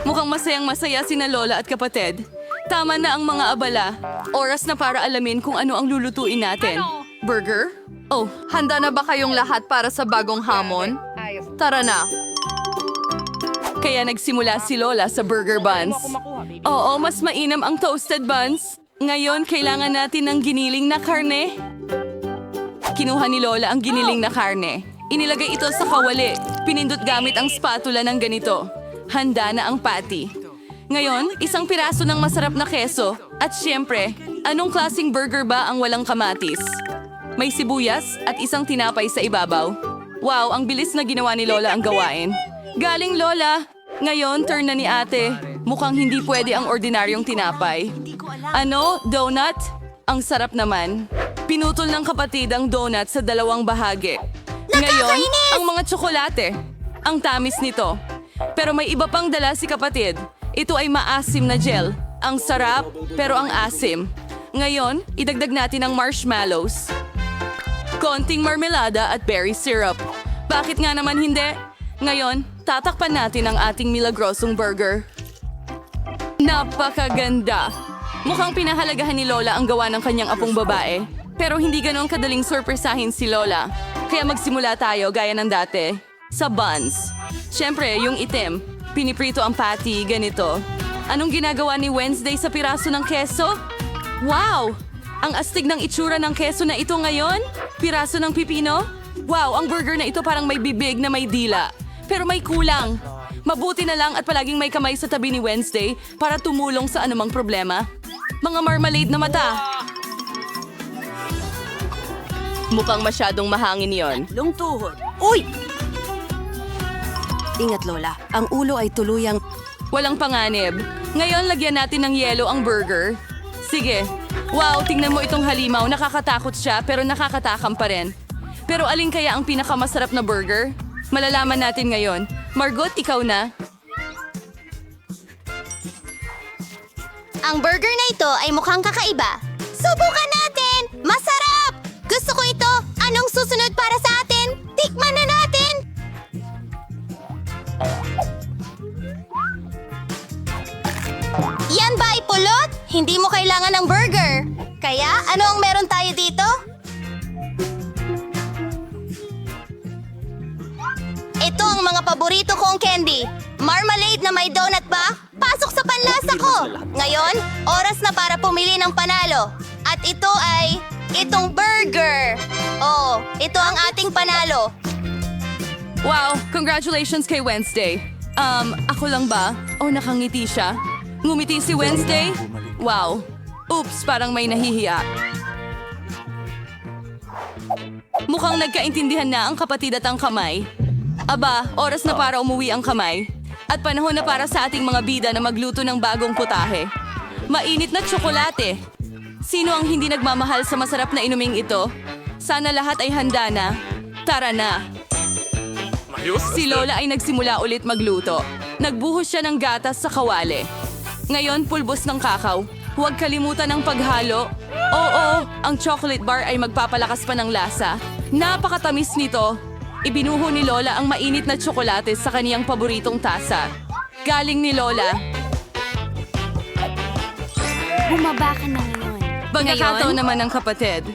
Mukhang masayang-masaya sina Lola at kapatid. Tama na ang mga abala. Oras na para alamin kung ano ang lulutuin natin. Burger? Oh, handa na ba kayong lahat para sa bagong hamon? Tara na. Kaya nagsimula si Lola sa burger buns. Oo, mas mainam ang toasted buns. Ngayon, kailangan natin ng giniling na karne. Kinuha ni Lola ang giniling na karne. Inilagay ito sa kawali. Pinindot gamit ang spatula ng ganito. Handa na ang patty. Ngayon, isang piraso ng masarap na keso. At siyempre, anong klaseng burger ba ang walang kamatis? May sibuyas at isang tinapay sa ibabaw. Wow, ang bilis na ginawa ni Lola ang gawain. Galing Lola! Ngayon, turn na ni ate. Mukhang hindi pwede ang ordinaryong tinapay. Ano? Donut? Ang sarap naman. Pinutol ng kapatid ang donut sa dalawang bahagi. Ngayon, ang mga tsokolate. Ang tamis nito. Pero may iba pang dala si kapatid. Ito ay maasim na gel. Ang sarap, pero ang asim. Ngayon, idagdag natin ang marshmallows. Konting marmelada at berry syrup. Bakit nga naman hindi? Ngayon, tatakpan natin ang ating milagrosong burger. Napakaganda! Mukhang pinahalagahan ni Lola ang gawa ng kanyang apong babae. Pero hindi ganon kadaling sorpresahin si Lola. Kaya magsimula tayo gaya ng dati. Sa buns. Siyempre, yung itim. Piniprito ang patty, ganito. Anong ginagawa ni Wednesday sa piraso ng keso? Wow! Ang astig ng itsura ng keso na ito ngayon? Piraso ng pipino? Wow, ang burger na ito parang may bibig na may dila. Pero may kulang. Mabuti na lang at palaging may kamay sa tabi ni Wednesday para tumulong sa anumang problema. Mga marmalade na mata. Mukhang masyadong mahangin yon. Long tuhod. Uy! Ingat, Lola. Ang ulo ay tuluyang... Walang panganib. Ngayon, lagyan natin ng yelo ang burger. Sige. Wow, tingnan mo itong halimaw. Nakakatakot siya pero nakakatakam pa rin. Pero alin kaya ang pinakamasarap na burger? Malalaman natin ngayon. Margot, ikaw na. Ang burger na ito ay mukhang kakaiba. Subukan natin! Masarap! Gusto ko ito! Anong susunod para sa atin? Tikman na natin! Yan ba ay pulot? Hindi mo kailangan ng burger. Kaya, ano ang meron tayo dito? Ito ang mga paborito kong candy. Marmalade na may donut ba? Pasok sa panlasa ko! Ngayon, oras na para pumili ng panalo. At ito ay... itong burger! Oh, ito ang ating panalo. Wow, congratulations kay Wednesday. Ako lang ba? O nakangiti siya? Ngumiti si Wednesday? Wow. Oops, parang may nahihiya. Mukhang nagkaintindihan na ang kapatid at ang kamay. Aba, oras na para umuwi ang kamay. At panahon na para sa ating mga bida na magluto ng bagong putahe. Mainit na tsokolate. Sino ang hindi nagmamahal sa masarap na inuming ito? Sana lahat ay handa na. Tara na. Si Lola ay nagsimula ulit magluto. Nagbuhos siya ng gatas sa kawali. Ngayon, pulbos ng kakao. Huwag kalimutan ang paghalo. Oo, ang chocolate bar ay magpapalakas pa ng lasa. Napakatamis nito. Ibinuho ni Lola ang mainit na tsokolate sa kaniyang paboritong tasa. Galing ni Lola. Bumaba ka na ngayon. Pagkakataon naman ng kapatid.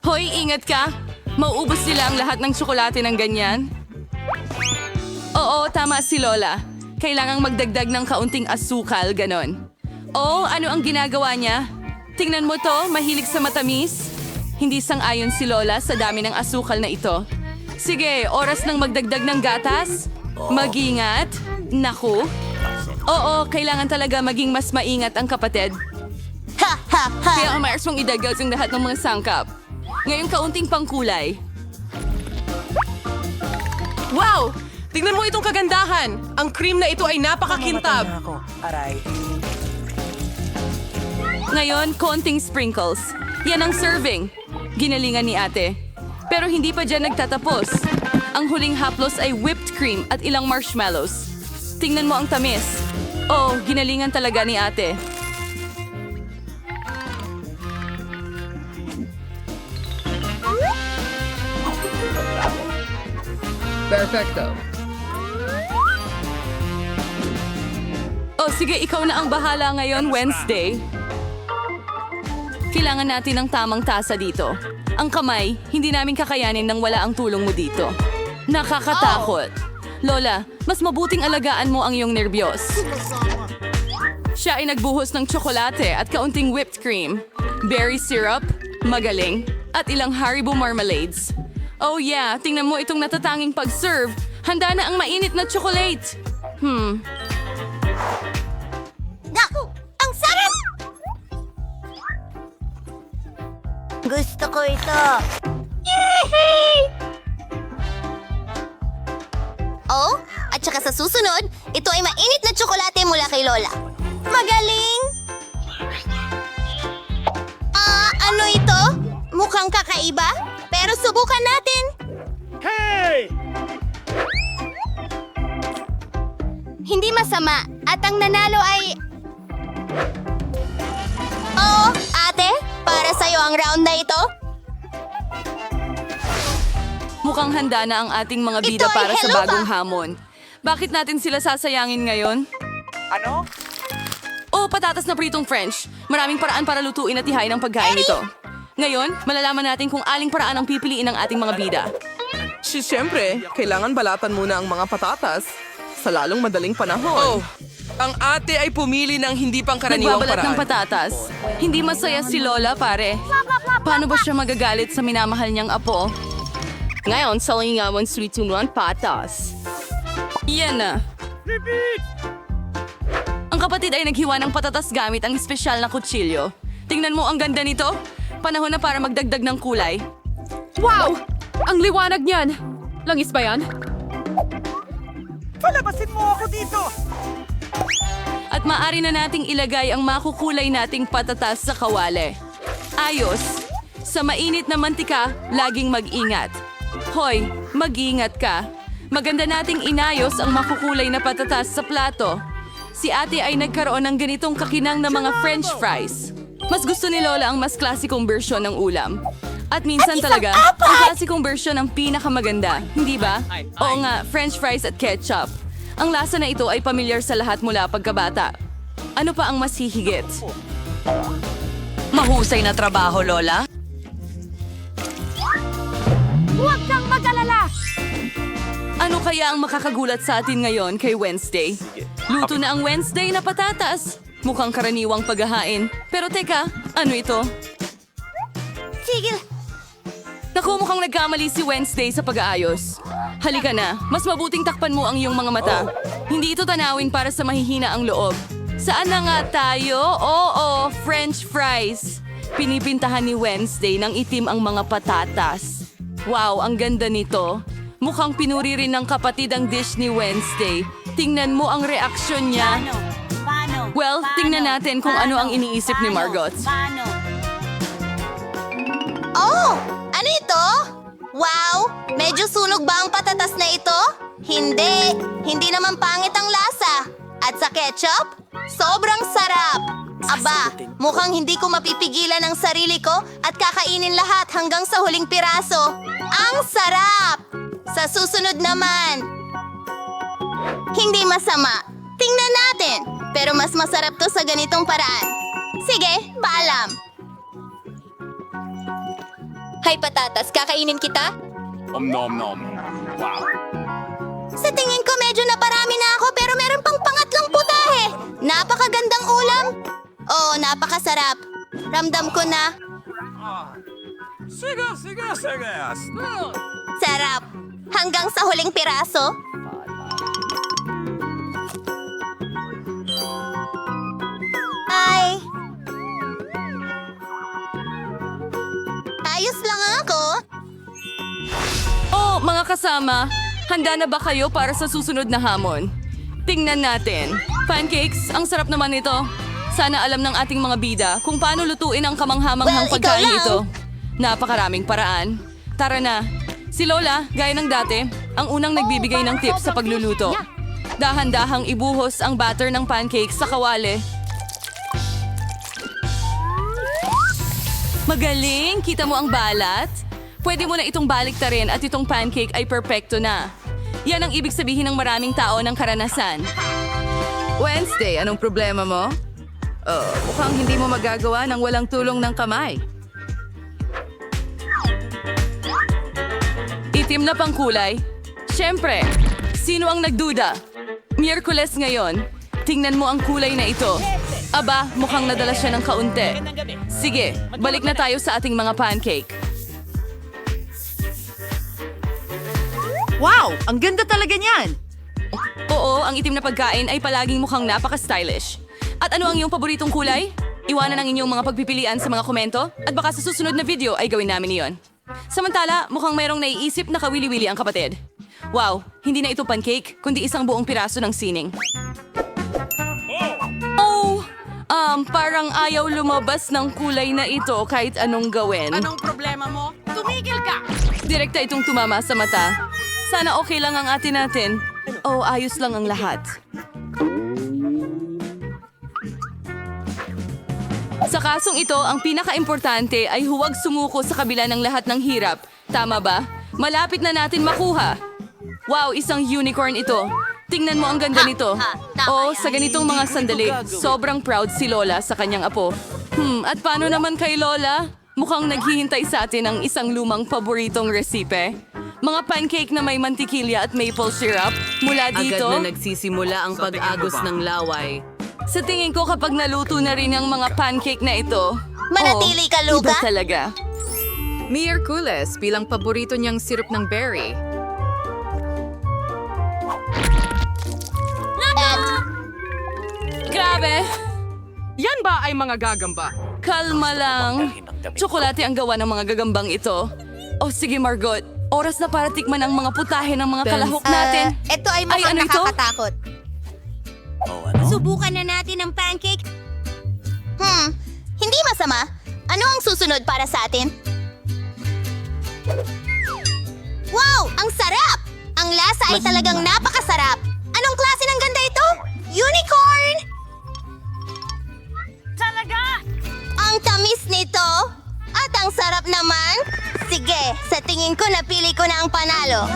Hoy, ingat ka! Mauubos sila ang lahat ng tsokolate ng ganyan. Oo, tama si Lola. Kailangang magdagdag ng kaunting asukal, ganon. Oh, ano ang ginagawa niya? Tingnan mo to, mahilig sa matamis. Hindi sang-ayon si Lola sa dami ng asukal na ito. Sige, oras ng magdagdag ng gatas. Mag-ingat. Naku. Oo, kailangan talaga maging mas maingat ang kapatid. Ha ha ha! Kaya ang mayroon mong idagdag ang lahat ng mga sangkap. Ngayon kaunting pangkulay. Wow! Tingnan mo itong kagandahan! Ang cream na ito ay napakakintab! Ngayon, konting sprinkles. Yan ang serving. Ginalingan ni ate. Pero hindi pa dyan nagtatapos. Ang huling haplos ay whipped cream at ilang marshmallows. Tingnan mo ang tamis. Oh, ginalingan talaga ni ate. Perfecto. Oh, sige, ikaw na ang bahala ngayon, Wednesday. Kailangan natin ng tamang tasa dito. Ang kamay, hindi namin kakayanin nang wala ang tulong mo dito. Nakakatakot. Lola, mas mabuting alagaan mo ang iyong nervyos. Siya ay nagbuhos ng tsokolate at kaunting whipped cream, berry syrup, magaling, at ilang Haribo marmalades. Oh yeah, tingnan mo itong natatanging pag-serve. Handa na ang mainit na chocolate. Naku! Ang sarap! Gusto ko ito. Yehey! Oh, at saka sa susunod, ito ay mainit na tsokolate mula kay Lola. Magaling! Ano ito? Mukhang kakaiba, pero subukan natin. Hindi masama, at ang nanalo ay... Oh, ate, para sa'yo ang round na ito. Mukhang handa na ang ating mga bida Ito ay para sa hello bagong ba? hamon. Bakit natin sila sasayangin ngayon? Ano? Oh, patatas na pritong French. Maraming paraan para lutuin at ihain ang pagkain ito. Ngayon, malalaman natin kung aling paraan ang pipiliin ng ating mga bida. Siyempre, kailangan balatan muna ang mga patatas sa lalong madaling panahon. Oh, ang ate ay pumili ng hindi pangkaraniwang Nagbabalat ng paraan. patatas. Hindi masaya si Lola, pare. Paano ba siya magagalit sa minamahal niyang apo? Ngayon, salingawan sweet-tunuan patas. Yan na. Ang kapatid ay naghiwa ng patatas gamit ang espesyal na kutsilyo. Tingnan mo ang ganda nito. Panahon na para magdagdag ng kulay. Wow! Ang liwanag niyan! Langis ba yan? Palabasin mo ako dito! At maaari na nating ilagay ang makukulay nating patatas sa kawali. Ayos! Sa mainit na mantika, laging mag-ingat. Hoy, mag-ingat ka. Maganda nating inayos ang makukulay na patatas sa plato. Si ate ay nagkaroon ng ganitong kakinang na mga French fries. Mas gusto ni Lola ang mas klasikong bersyon ng ulam. At minsan talaga, ang klasikong bersyon ang pinakamaganda, hindi ba? Oo nga, French fries at ketchup. Ang lasa na ito ay pamilyar sa lahat mula pagkabata. Ano pa ang mas hihigit? Mahusay na trabaho, Lola. Huwag kang mag-alala! Ano kaya ang makakagulat sa atin ngayon kay Wednesday? Luto na ang Wednesday na patatas. Mukhang karaniwang paghahain. Pero teka, ano ito? Sige. Naku, mukhang nagkamali si Wednesday sa pag-aayos. Halika na, mas mabuting takpan mo ang iyong mga mata. Hindi ito tanawin para sa mahihina ang loob. Saan na nga tayo? Oo, French fries. Pinipintahan ni Wednesday ng itim ang mga patatas. Wow, ang ganda nito. Mukhang pinuri rin ng kapatid ang dish ni Wednesday. Tingnan mo ang reaksyon niya. Well, tingnan natin kung ano ang iniisip ni Margot. Oh! Ano ito? Wow! Medyo sunog ba ang patatas na ito? Hindi! Hindi naman pangit ang lasa. At sa ketchup? Sobrang sarap! Aba, mukhang hindi ko mapipigilan ang sarili ko at kakainin lahat hanggang sa huling piraso. Ang sarap! Sa susunod naman. Hindi masama. Tingnan natin. Pero mas masarap to sa ganitong paraan. Sige, paalam. Hay patatas, kakainin kita? Nom nom. Wow. Sa tingin ko medyo naparami na ako pero meron pang pangatlong putahe. Napakagandang ulam. Oo, napakasarap. Ramdam ko na. Sige. Sarap. Hanggang sa huling piraso. Ay. Ayos lang ako. Oh, mga kasama, handa na ba kayo para sa susunod na hamon? Tingnan natin. Pancakes, ang sarap naman nito. Sana alam ng ating mga bida kung paano lutuin ang kamanghamanghang Well, ikaw pagkain lang. ito. Napakaraming paraan. Tara na. Si Lola, gaya ng dati, ang unang nagbibigay ng tips sa pagluluto. Dahan-dahang ibuhos ang batter ng pancakes sa kawali. Magaling! Kita mo ang balat? Pwede mo na itong baliktarin at itong pancake ay perpekto na. Yan ang ibig sabihin ng maraming tao ng karanasan. Wednesday, anong problema mo? Oh, mukhang hindi mo magagawa ng walang tulong ng kamay. Itim na pangkulay? Siyempre, sino ang nagduda? Miyerkules ngayon. Tingnan mo ang kulay na ito. Aba, mukhang nadala siya ng kaunti. Sige, balik na tayo sa ating mga pancake. Wow! Ang ganda talaga niyan! Oo, ang itim na pagkain ay palaging mukhang napaka-stylish. At ano ang iyong paboritong kulay? Iwanan ang inyong mga pagpipilian sa mga komento at baka sa susunod na video ay gawin namin iyon. Samantala, mukhang mayroong naiisip na kawili-wili ang kapatid. Wow, hindi na ito pancake, kundi isang buong piraso ng sining. Oh, parang ayaw lumabas ng kulay na ito kahit anong gawin. Anong problema mo? Tumigil ka! Direkta itong tumama sa mata. Sana okay lang ang atin natin. Oh, ayos lang ang lahat. Sa kasong ito, ang pinaka-importante ay huwag sumuko sa kabila ng lahat ng hirap. Tama ba? Malapit na natin makuha. Wow, isang unicorn ito. Tingnan mo ang ganda nito. Oh, sa ganitong mga sandali, sobrang proud si Lola sa kanyang apo. At paano naman kay Lola? Mukhang naghihintay sa atin ang isang lumang paboritong resipe. Mga pancake na may mantikilya at maple syrup. Mula dito, Agad na nagsisimula ang pag-agos ng laway. sa tingin ko kapag naluto na rin ang mga pancake na ito, Manatili ka, Luca? iba talaga. Miyerkules bilang paborito niyang sirup ng berry. Grabe! Yan ba ay mga gagamba? Kalma lang. Tsokolate ang gawa ng mga gagambang ito. Oh, sige Margot. Oras na para tikman ang mga putahe ng mga kalahok natin. Ito ay mukhang ano ito? nakakatakot. Subukan na natin ang pancake. Hindi masama. Ano ang susunod para sa atin? Wow! Ang sarap! Ang lasa ay talagang napakasarap. Anong klase ng ganda ito? Unicorn! Talaga? Ang tamis nito. At ang sarap naman. Sige, sa tingin ko napili ko na ang panalo.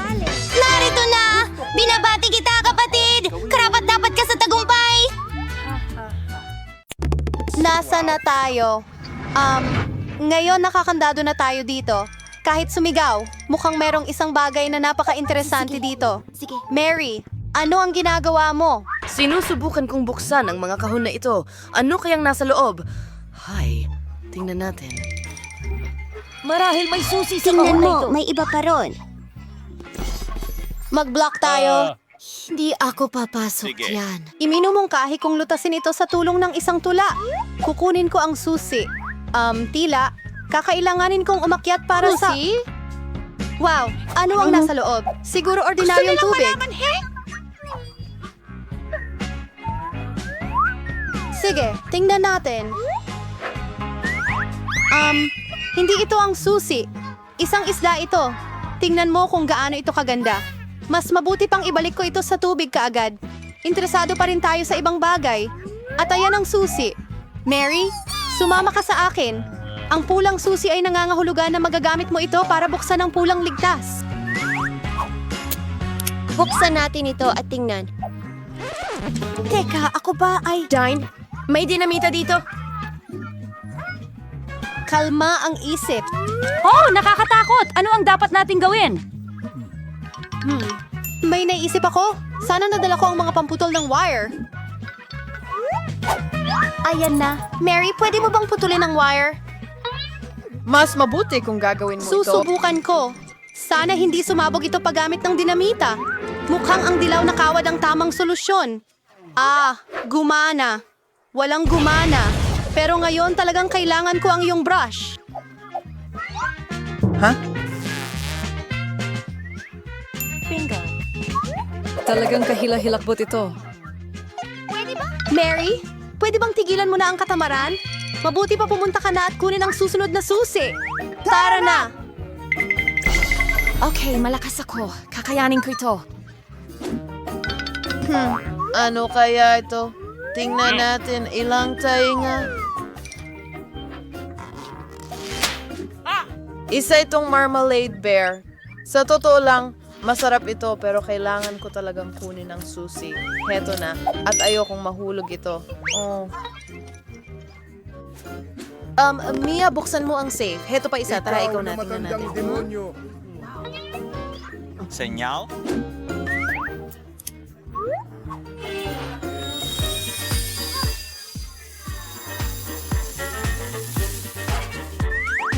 Narito na! Binabati kita, kapatid! Karapat-dapat ka sa tagumpay! Nasa na tayo? Ngayon nakakandado na tayo dito. Kahit sumigaw, mukhang merong isang bagay na napaka-interesante dito. Sige. Mary, ano ang ginagawa mo? Sinusubukan kong buksan ang mga kahon na ito. Ano kayang nasa loob? Hay, tingnan natin. Marahil may susi sa Tingnan kahon na mo, ito. may iba pa ron. Mag-block tayo. Hindi ako papasok yan. Iminumungkahi kong lutasin ito sa tulong ng isang tula. Kukunin ko ang susi. Tila, kakailanganin kong umakyat para sa... Wow, ano ang nasa loob? Siguro ordinaryong tubig. Sige, tingnan natin. Hindi ito ang susi. Isang isda ito. Tingnan mo kung gaano ito kaganda. Mas mabuti pang ibalik ko ito sa tubig kaagad. Interesado pa rin tayo sa ibang bagay. At ayan ang susi. Mary, sumama ka sa akin. Ang pulang susi ay nangangahulugan na magagamit mo ito para buksan ang pulang ligtas. Buksan natin ito at tingnan. Teka, ako ba ay... Dine, may dinamita dito. Kalma ang isip. Oh, nakakatakot! Ano ang dapat nating gawin? May naisip ako. Sana nadala ko ang mga pamputol ng wire. Ayan na. Mary, pwede mo bang putulin ang wire? Mas mabuti kung gagawin mo ito. Susubukan ko. Sana hindi sumabog ito paggamit ng dinamita. Mukhang ang dilaw na kawad ang tamang solusyon. Gumana. Walang gumana. Pero ngayon talagang kailangan ko ang iyong brush. Talagang kahila-hilakbot ito. Mary, pwede bang tigilan mo na ang katamaran? Mabuti pa pumunta ka na at kunin ang susunod na susi. Tara na! Okay, malakas ako. Kakayanin ko ito. Ano kaya ito? Tingnan natin ilang tainga. Isa itong marmalade bear. Sa totoo lang, Masarap ito pero kailangan ko talagang kunin ang susi. Heto na. At ayokong mahulog ito. Oh. Mia, buksan mo ang safe. Heto pa isa. Tara, ikaw na. Tingnan natin. Senyal?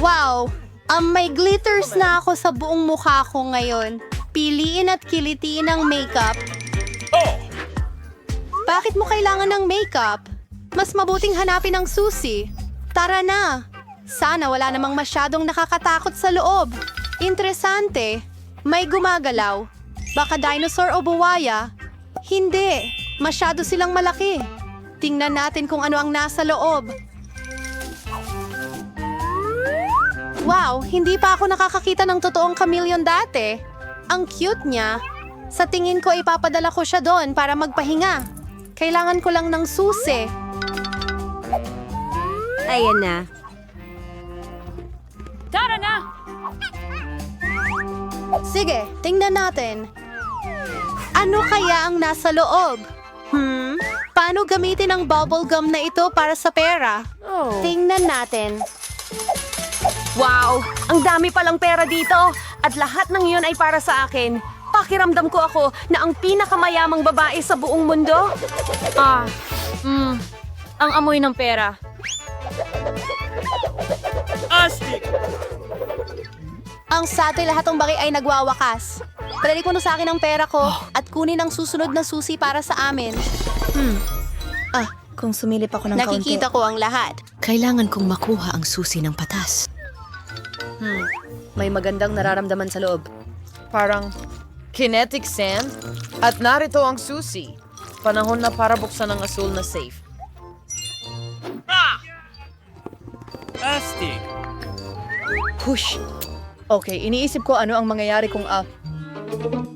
Wow! May glitters na ako sa buong mukha ko ngayon. Piliin at kilitiin ang makeup. Bakit mo kailangan ng makeup? Mas mabuting hanapin ang susi. Tara na! Sana wala namang masyadong nakakatakot sa loob. Interesante. May gumagalaw. Baka dinosaur o buwaya? Hindi. Masyado silang malaki. Tingnan natin kung ano ang nasa loob. Wow, hindi pa ako nakakakita ng totoong chameleon dati. Ang cute niya. Sa tingin ko ipapadala ko siya doon para magpahinga. Kailangan ko lang ng susi. Ayan na. Tara na! Sige, tingnan natin. Ano kaya ang nasa loob? Paano gamitin ang bubble gum na ito para sa pera? Tingnan natin. Wow! Ang dami palang pera dito! At lahat ng iyon ay para sa akin. Pakiramdam ko ako na ang pinakamayamang babae sa buong mundo. Ang amoy ng pera. Ang satoy lahat ng bagay ay nagwawakas. Padali ko na sa akin ang pera ko at kunin ang susunod na susi para sa amin. Kung sumilip ako ng Nakikita ko ang lahat. Kailangan kong makuha ang susi ng patas. May magandang nararamdaman sa loob. Parang kinetic sand. At narito ang susi. Panahon na para buksan ang asul na safe. Astig! Push! Okay, iniisip ko ano ang mangyayari kung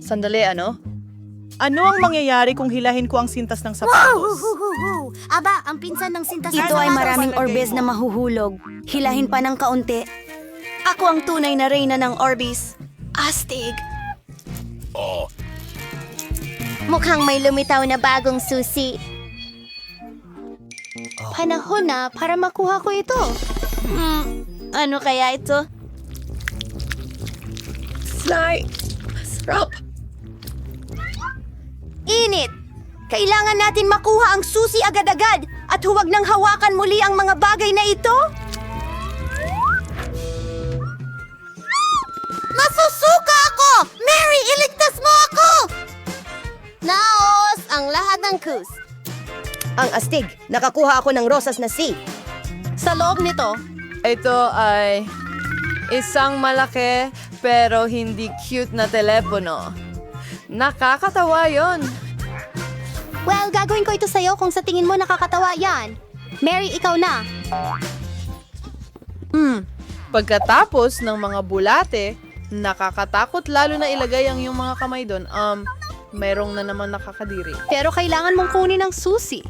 Sandali, ano? Ano ang mangyayari kung hilahin ko ang sintas ng sapatos? Aba, ang pinsan ng sintas. Ito ay maraming orbes na mahuhulog. Hilahin pa ng kaunti. Ako ang tunay na reyna ng orbis. Astig. Mukhang may lumitaw na bagong susi. Panahon na para makuha ko ito. Ano kaya ito? Init! Kailangan natin makuha ang susi agad-agad at huwag nang hawakan muli ang mga bagay na ito. Masusuka ako! Mary, iligtas mo ako! Naos ang lahat ng kus. Ang astig! Nakakuha ako ng rosas na C. Sa loob nito, Ito ay isang malaki pero hindi cute na telepono. Nakakatawa yon. well, gagawin ko ito sa'yo kung sa tingin mo nakakatawa yan. Mary, ikaw na. Pagkatapos ng mga bulate, nakakatakot lalo na ilagay ang iyong mga kamay doon. Mayroong na naman nakakadiri. Pero kailangan mong kunin ang susi.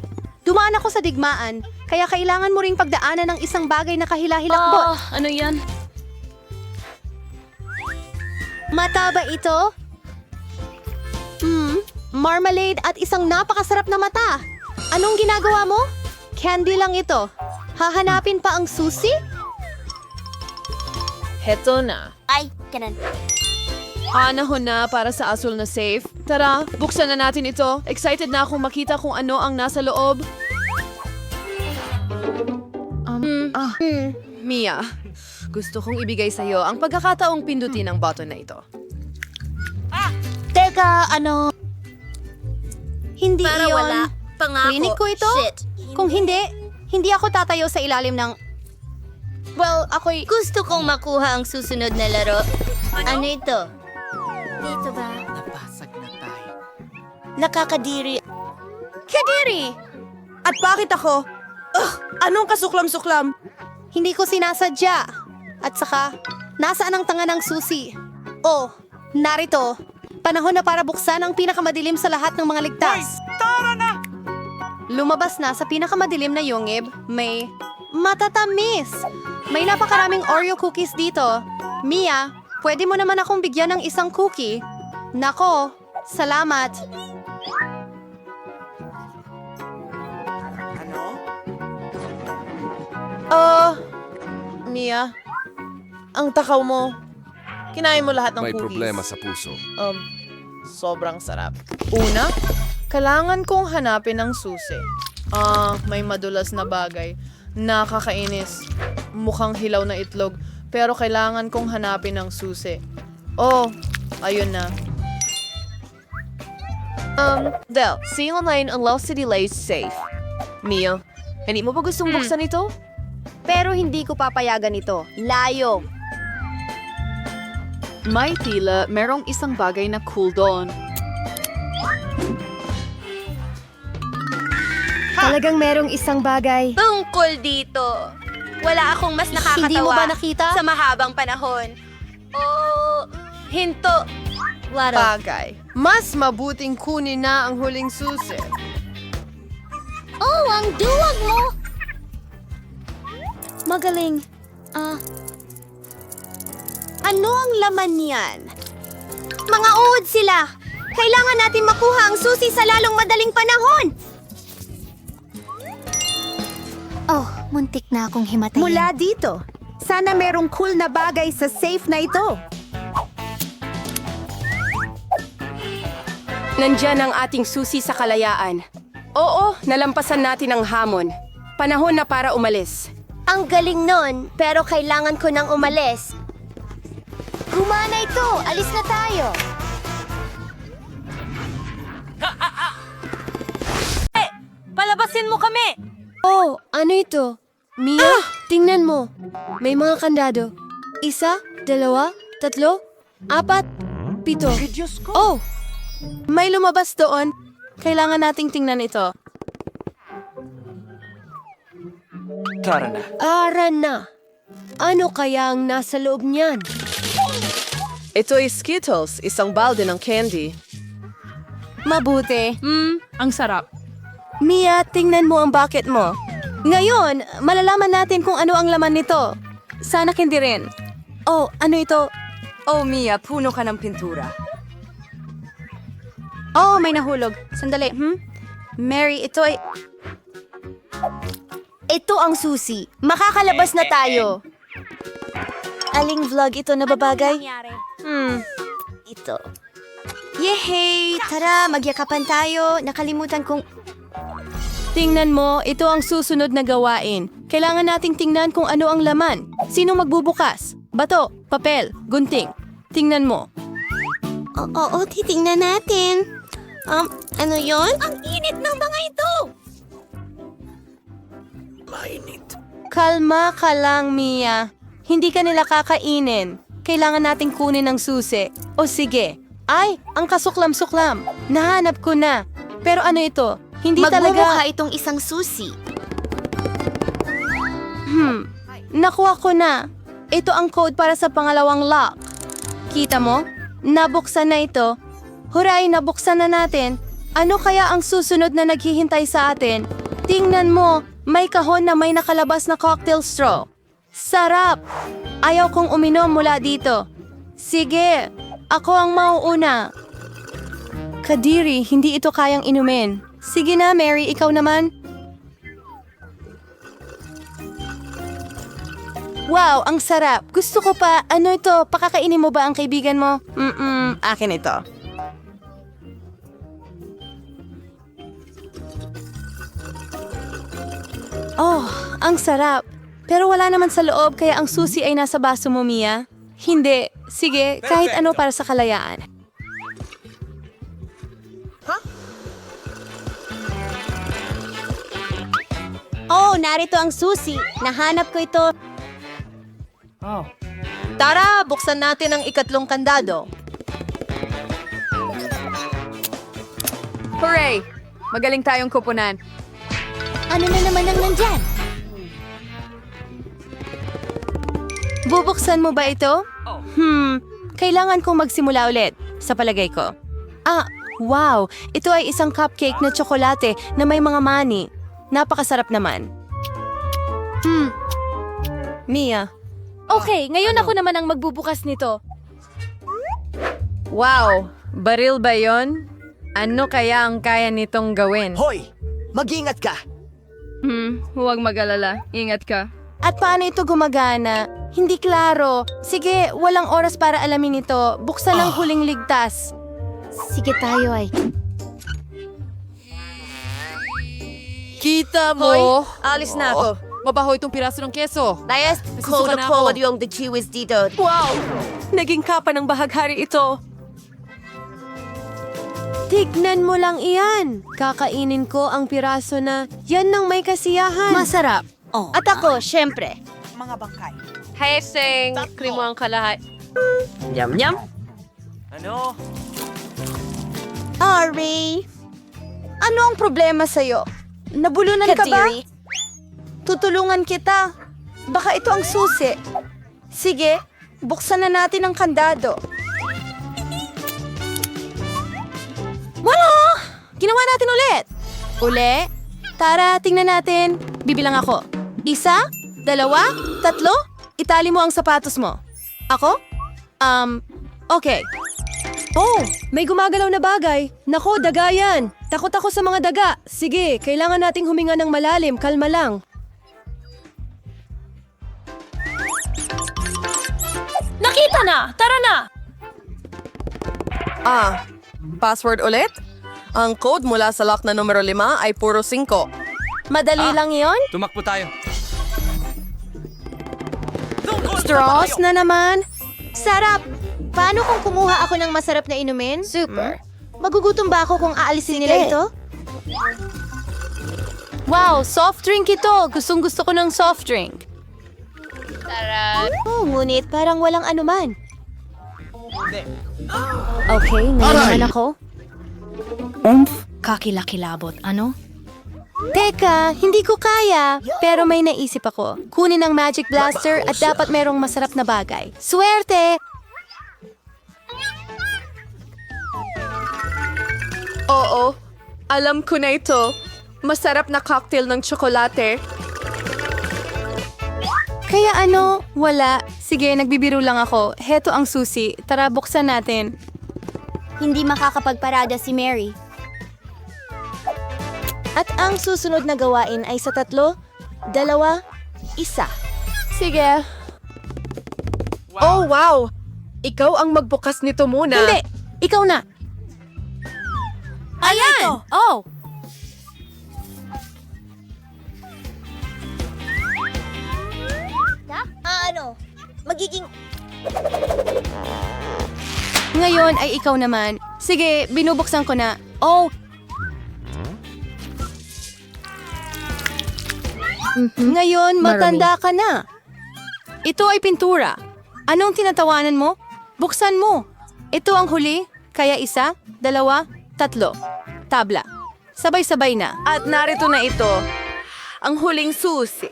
Dumaan ako sa digmaan, kaya kailangan mo ring pagdaanan ng isang bagay na kahila-hilakbot. Ano yan? Mata ba ito? Marmalade at isang napakasarap na mata. Anong ginagawa mo? Candy lang ito. Hahanapin pa ang susi? Heto na. Ay, ganun. Panahon na para sa asul na safe. Tara, buksan na natin ito. Excited na akong makita kung ano ang nasa loob. Mia, gusto kong ibigay sa'yo ang pagkakataong pindutin ang button na ito. Teka, ano? Hindi Para iyon. wala. Pangako. Rinig ko ito? Shit. Kung hindi, hindi ako tatayo sa ilalim ng... Well, ako'y... Gusto kong makuha ang susunod na laro. Ano ito? Dito ba? Nabasag na tayo. Nakakadiri. Kadiri! At bakit ako? Anong kasuklam-suklam? Hindi ko sinasadya. At saka, nasaan ang tanga ng susi? Oh, narito. Panahon na para buksan ang pinakamadilim sa lahat ng mga ligtas. Tara na! Lumabas na sa pinakamadilim na yungib, may matatamis. May napakaraming Oreo cookies dito. Mia, pwede mo naman akong bigyan ng isang cookie. Nako, salamat. Mia, ang takaw mo. Kinain mo lahat ng May cookies. problema sa puso. Sobrang sarap. Una, kailangan kong hanapin ang susi. May madulas na bagay. Nakakainis. Mukhang hilaw na itlog. Pero kailangan kong hanapin ang susi. Oh, ayun na. Del, see online ang Lost City Lays safe. Mia, hindi mo ba gustong buksan ito? Pero hindi ko papayagan ito. Layo. May tila merong isang bagay na cool doon. Talagang merong isang bagay. Tungkol dito. Wala akong mas nakakatawa Hindi mo ba nakita? sa mahabang panahon. Oh, hinto. Bagay. Mas mabuting kunin na ang huling susi. Oh, ang duwag mo! Magaling. Ano ang laman niyan? Mga uod sila! Kailangan natin makuha ang susi sa lalong madaling panahon! Oh, muntik na akong himatayin. Mula dito. Sana merong cool na bagay sa safe na ito. Nandyan ang ating susi sa kalayaan. Oo, nalampasan natin ang hamon. Panahon na para umalis. Ang galing nun, pero kailangan ko nang umalis. Gumana ito! Alis na tayo! Palabasin mo kami! Oh, ano ito? Mia, tingnan mo. May mga kandado. 1, 2, 3, 4, 7. Oh! May lumabas doon. Kailangan nating tingnan ito. Ara na. Ano kaya ang nasa loob niyan? Ito ay Skittles, isang balde ng candy. Mabuti. Ang sarap. Mia, tingnan mo ang bucket mo. Ngayon, malalaman natin kung ano ang laman nito. Sana hindi rin. Oh, ano ito? Oh, Mia, puno ka ng pintura. Oh, may nahulog. Sandali, Mary, ito ay... Ito ang susi. Makakalabas na tayo. Aling vlog ito na babagay? Ito. Yehey! Tara, magyakapan tayo. Nakalimutan kong... Tingnan mo, ito ang susunod na gawain. Kailangan nating tingnan kung ano ang laman. Sino magbubukas? Bato, papel, gunting. Tingnan mo. Oo, titingnan natin. Ano yon? Ang init ng mga ito! Kalma ka lang, Mia. Hindi ka nila kakainin. Kailangan nating kunin ang susi. O sige. Ay, ang kasuklam-suklam. Nahanap ko na. Pero ano ito? Hindi Magmumukha talaga... itong isang susi. Nakuha ko na. Ito ang code para sa pangalawang lock. Kita mo? Nabuksan na ito. Huray, nabuksan na natin. Ano kaya ang susunod na naghihintay sa atin? Tingnan mo, may kahon na may nakalabas na cocktail straw. Sarap! Ayaw kong uminom mula dito. Sige, ako ang mauuna. Kadiri, hindi ito kayang inumin. Sige na, Mary, ikaw naman. Wow, ang sarap. Gusto ko pa. Ano ito? Pakakainin mo ba ang kaibigan mo? Akin ito. Oh, ang sarap. Pero wala naman sa loob kaya ang susi ay nasa baso mo, Mia. Hindi. Sige, kahit ano para sa kalayaan. Oh, narito ang susi. Nahanap ko ito. Tara, buksan natin ang ikatlong kandado. Hooray! Magaling tayong kupunan. Ano na naman ang nandyan? Bubuksan mo ba ito? Kailangan kong magsimula ulit, sa palagay ko. Wow! Ito ay isang cupcake na tsokolate na may mga mani. Napakasarap naman. Mia. Okay, ngayon ako naman ang magbubukas nito. Wow! Baril ba yon? Ano kaya ang kaya nitong gawin? Hoy! Mag-ingat ka! Huwag mag-alala. Ingat ka. At paano ito gumagana? Hindi klaro. Sige, walang oras para alamin ito. Buksan ang huling ligtas. Sige tayo ay. Kita mo? Hoy, alis na ako. Mabaho itong piraso ng keso. Layas, Nasusuka na cold ako. yung the chewies dito. Wow! Naging kapa ng bahaghari ito. Tignan mo lang iyan. Kakainin ko ang piraso na yan ng may kasiyahan. Masarap. At ako, syempre. Mga bangkay. Heseng, krimo ang kalahat. Yum-yum. Ano? Ari, ano ang problema sa'yo? Nabulunan ka ba? Kadiri. Tutulungan kita. Baka ito ang susi. Sige, buksan na natin ang kandado. Wala! Ginawa natin ulit. Uli? Tara, tingnan natin. Bibilang ako. 1, 2, 3. Itali mo ang sapatos mo. Ako? Okay. Oh, may gumagalaw na bagay. Nako, daga yan. Takot ako sa mga daga. Sige, kailangan nating huminga ng malalim. Kalma lang. Nakita na! Tara na! Password ulit? Ang code mula sa lock na numero 5 ay puro 5. Madali lang yon. Tumakbo tayo. Straws na naman. Sarap! Paano kung kumuha ako ng masarap na inumin? Super. Magugutom ba ako kung aalisin nila ito? Wow, soft drink ito. Gustong gusto ko ng soft drink. Oh, ngunit parang walang anuman. Okay, may naman ako. Kakilakilabot, ano? Teka, hindi ko kaya. Pero may naisip ako. Kunin ang Magic Blaster at dapat merong masarap na bagay. Swerte! Oo, alam ko na ito. Masarap na cocktail ng tsokolate. Kaya ano? Wala. Sige, nagbibiro lang ako. Heto ang susi. Tara, buksan natin. Hindi makakapagparada si Mary. At ang susunod na gawain ay sa 3, 2, 1. Sige. Oh, wow! Ikaw ang magbukas nito muna. Hindi! Ikaw na! Ayan! Oh! Ano? Magiging... Ngayon ay ikaw naman. Sige, binubuksan ko na. Oh! Ngayon, matanda ka na. Ito ay pintura. Anong tinatawanan mo? Buksan mo. Ito ang huli, kaya 1, 2, 3. Tabla. Sabay-sabay na. At narito na ito, ang huling susi.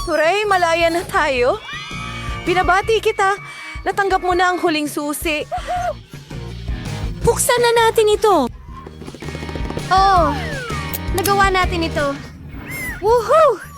Hooray, malaya na tayo. Binabati kita. Natanggap mo na ang huling susi. Buksan na natin ito. Oh, nagawa natin ito. Woohoo!